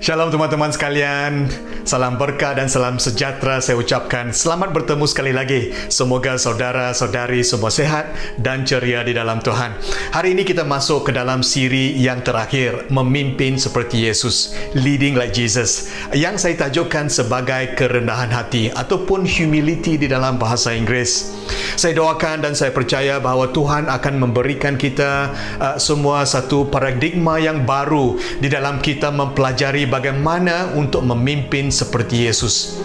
Shalom teman-teman sekalian, salam berkah dan salam sejahtera saya ucapkan. Selamat bertemu sekali lagi. Semoga saudara-saudari semua sehat dan ceria di dalam Tuhan. Hari ini kita masuk ke dalam siri yang terakhir, Memimpin seperti Yesus, Leading like Jesus, yang saya tajukkan sebagai kerendahan hati ataupun humility di dalam bahasa Inggeris. Saya doakan dan saya percaya bahawa Tuhan akan memberikan kita semua satu paradigma yang baru di dalam kita mempelajari bagaimana untuk memimpin seperti Yesus.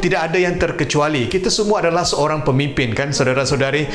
Tidak ada yang terkecuali. Kita semua adalah seorang pemimpin, kan saudara-saudari?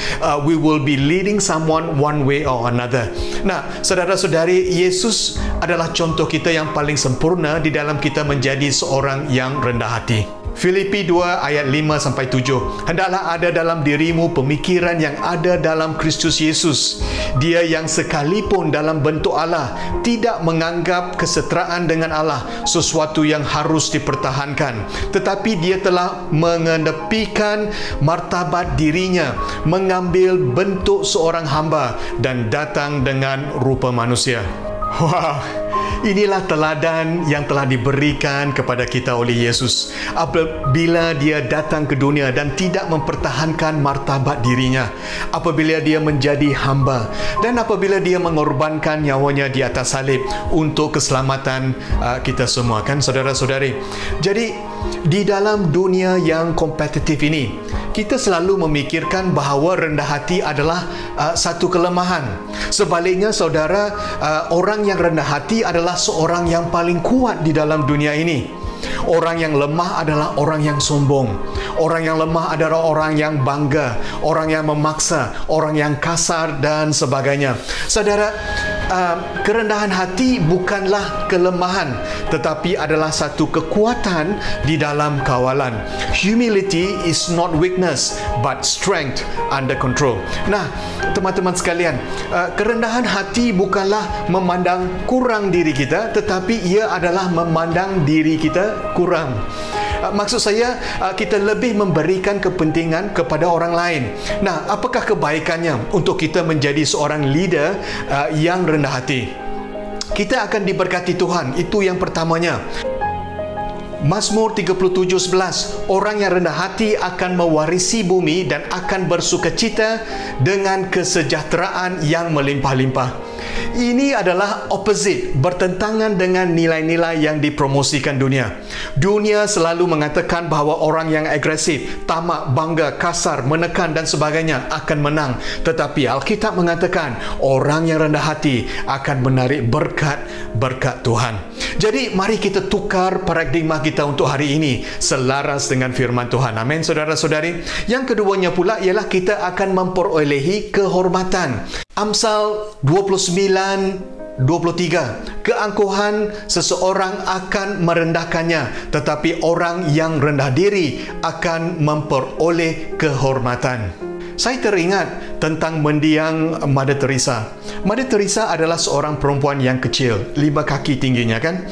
We will be leading someone one way or another. Nah, saudara-saudari, Yesus adalah contoh kita yang paling sempurna di dalam kita menjadi seorang yang rendah hati. Filipi 2 ayat 5-7. Hendaklah ada dalam dirimu pemikiran yang ada dalam Kristus Yesus. Dia yang sekalipun dalam bentuk Allah tidak menganggap kesetaraan dengan Allah sesuatu yang harus dipertahankan, tetapi dia telah mengenepikan martabat dirinya, mengambil bentuk seorang hamba dan datang dengan rupa manusia. Wow, inilah teladan yang telah diberikan kepada kita oleh Yesus. Apabila dia datang ke dunia dan tidak mempertahankan martabat dirinya, apabila dia menjadi hamba, dan apabila dia mengorbankan nyawanya di atas salib untuk keselamatan kita semua, kan saudara-saudari? Jadi, di dalam dunia yang kompetitif ini, kita selalu memikirkan bahawa rendah hati adalah satu kelemahan. Sebaliknya, saudara, orang yang rendah hati adalah seorang yang paling kuat di dalam dunia ini. Orang yang lemah adalah orang yang sombong. Orang yang lemah adalah orang yang bangga, orang yang memaksa, orang yang kasar dan sebagainya. Saudara, kerendahan hati bukanlah kelemahan, tetapi adalah satu kekuatan di dalam kawalan. Humility is not weakness, but strength under control. Nah, teman-teman sekalian, kerendahan hati bukanlah memandang kurang diri kita, tetapi ia adalah memandang diri kita kurang. Maksud saya, kita lebih memberikan kepentingan kepada orang lain. Nah, apakah kebaikannya untuk kita menjadi seorang leader yang rendah hati? Kita akan diberkati Tuhan, itu yang pertamanya. Mazmur 37:11, orang yang rendah hati akan mewarisi bumi dan akan bersukacita dengan kesejahteraan yang melimpah-limpah. Ini adalah opposite, bertentangan dengan nilai-nilai yang dipromosikan dunia. Dunia selalu mengatakan bahawa orang yang agresif, tamak, bangga, kasar, menekan dan sebagainya akan menang. Tetapi Alkitab mengatakan orang yang rendah hati akan menarik berkat Tuhan. Jadi mari kita tukar paradigma kita untuk hari ini selaras dengan firman Tuhan. Amin, saudara-saudari. Yang keduanya pula ialah kita akan memperolehi kehormatan. Amsal 29:23, keangkuhan seseorang akan merendahkannya, tetapi orang yang rendah diri akan memperoleh kehormatan. Saya teringat tentang mendiang Mother Teresa. Mother Teresa adalah seorang perempuan yang kecil, 5 kaki tingginya, kan?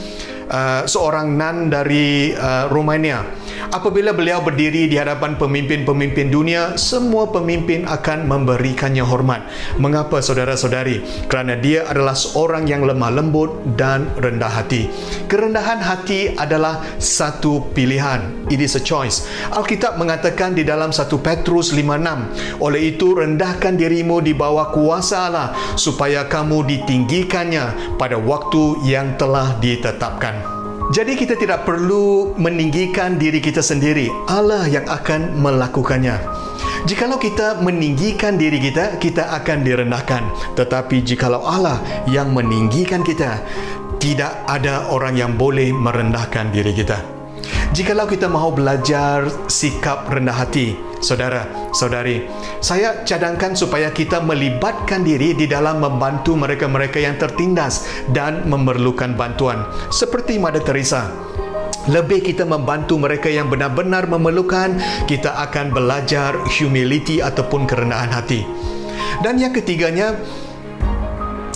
Seorang nun dari Romania. Apabila beliau berdiri di hadapan pemimpin-pemimpin dunia, semua pemimpin akan memberikannya hormat. Mengapa, saudara-saudari? Kerana dia adalah seorang yang lemah lembut dan rendah hati. Kerendahan hati adalah satu pilihan. It is a choice. Alkitab mengatakan di dalam 1 Petrus 5:6, oleh itu rendahkan dirimu di bawah kuasa Allah, supaya kamu ditinggikannya pada waktu yang telah ditetapkan. Jadi kita tidak perlu meninggikan diri kita sendiri. Allah yang akan melakukannya. Jikalau kita meninggikan diri kita, kita akan direndahkan. Tetapi jikalau Allah yang meninggikan kita, tidak ada orang yang boleh merendahkan diri kita. Jikalau kita mahu belajar sikap rendah hati, saudara-saudari, saya cadangkan supaya kita melibatkan diri di dalam membantu mereka-mereka yang tertindas dan memerlukan bantuan. Seperti Mother Teresa. Lebih kita membantu mereka yang benar-benar memerlukan, kita akan belajar humility ataupun kerendahan hati. Dan yang ketiganya,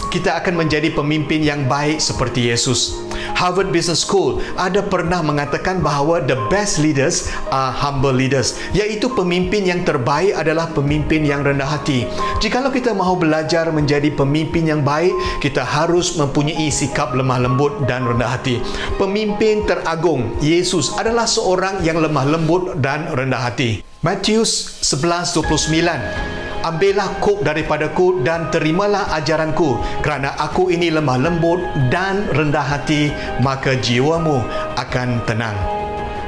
kita akan menjadi pemimpin yang baik seperti Yesus. Harvard Business School ada pernah mengatakan bahawa the best leaders are humble leaders, iaitu pemimpin yang terbaik adalah pemimpin yang rendah hati. Jikalau kita mahu belajar menjadi pemimpin yang baik, kita harus mempunyai sikap lemah lembut dan rendah hati. Pemimpin teragung Yesus adalah seorang yang lemah lembut dan rendah hati. Matius 11:29. Ambillah kop daripadaku dan terimalah ajaranku, kerana aku ini lemah lembut dan rendah hati, maka jiwamu akan tenang.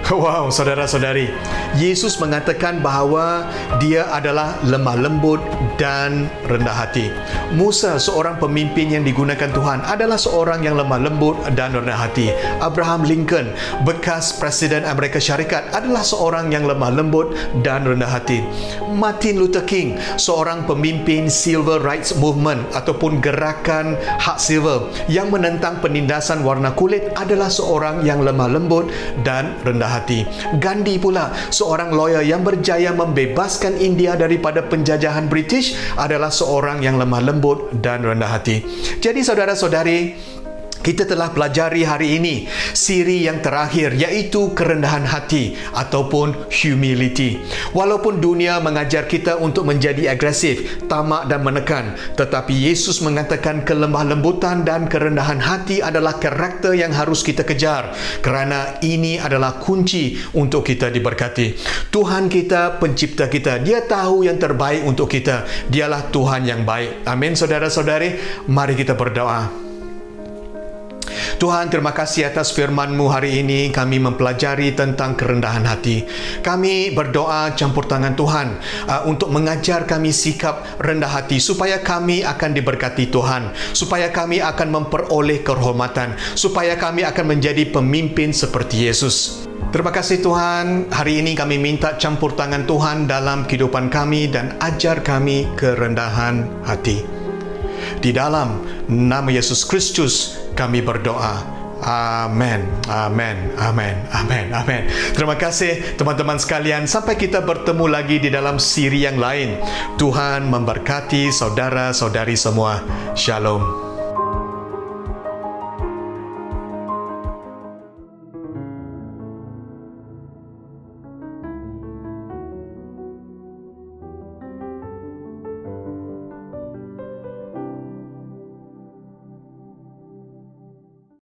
Wow, saudara-saudari, Yesus mengatakan bahawa dia adalah lemah lembut dan rendah hati. Musa, seorang pemimpin yang digunakan Tuhan, adalah seorang yang lemah lembut dan rendah hati. Abraham Lincoln, bekas Presiden Amerika Syarikat, adalah seorang yang lemah lembut dan rendah hati. Martin Luther King, seorang pemimpin Civil Rights Movement ataupun gerakan hak sivil yang menentang penindasan warna kulit, adalah seorang yang lemah lembut dan rendah hati. Gandhi pula, seorang lawyer yang berjaya membebaskan India daripada penjajahan British, adalah seorang yang lemah lembut dan rendah hati. Jadi saudara-saudari, kita telah pelajari hari ini siri yang terakhir, iaitu kerendahan hati ataupun humility. Walaupun dunia mengajar kita untuk menjadi agresif, tamak dan menekan, tetapi Yesus mengatakan kelemah lembutan dan kerendahan hati adalah karakter yang harus kita kejar, kerana ini adalah kunci untuk kita diberkati. Tuhan kita, pencipta kita, Dia tahu yang terbaik untuk kita. Dialah Tuhan yang baik. Amin, saudara-saudari. Mari kita berdoa. Tuhan, terima kasih atas firman-Mu hari ini. Kami mempelajari tentang kerendahan hati. Kami berdoa campur tangan Tuhan untuk mengajar kami sikap rendah hati, supaya kami akan diberkati Tuhan, supaya kami akan memperoleh kehormatan, supaya kami akan menjadi pemimpin seperti Yesus. Terima kasih Tuhan. Hari ini kami minta campur tangan Tuhan dalam kehidupan kami dan ajar kami kerendahan hati. Di dalam nama Yesus Kristus kami berdoa. Amin. Amin. Amin. Amin. Amin. Terima kasih teman-teman sekalian. Sampai kita bertemu lagi di dalam siri yang lain. Tuhan memberkati saudara-saudari semua. Shalom.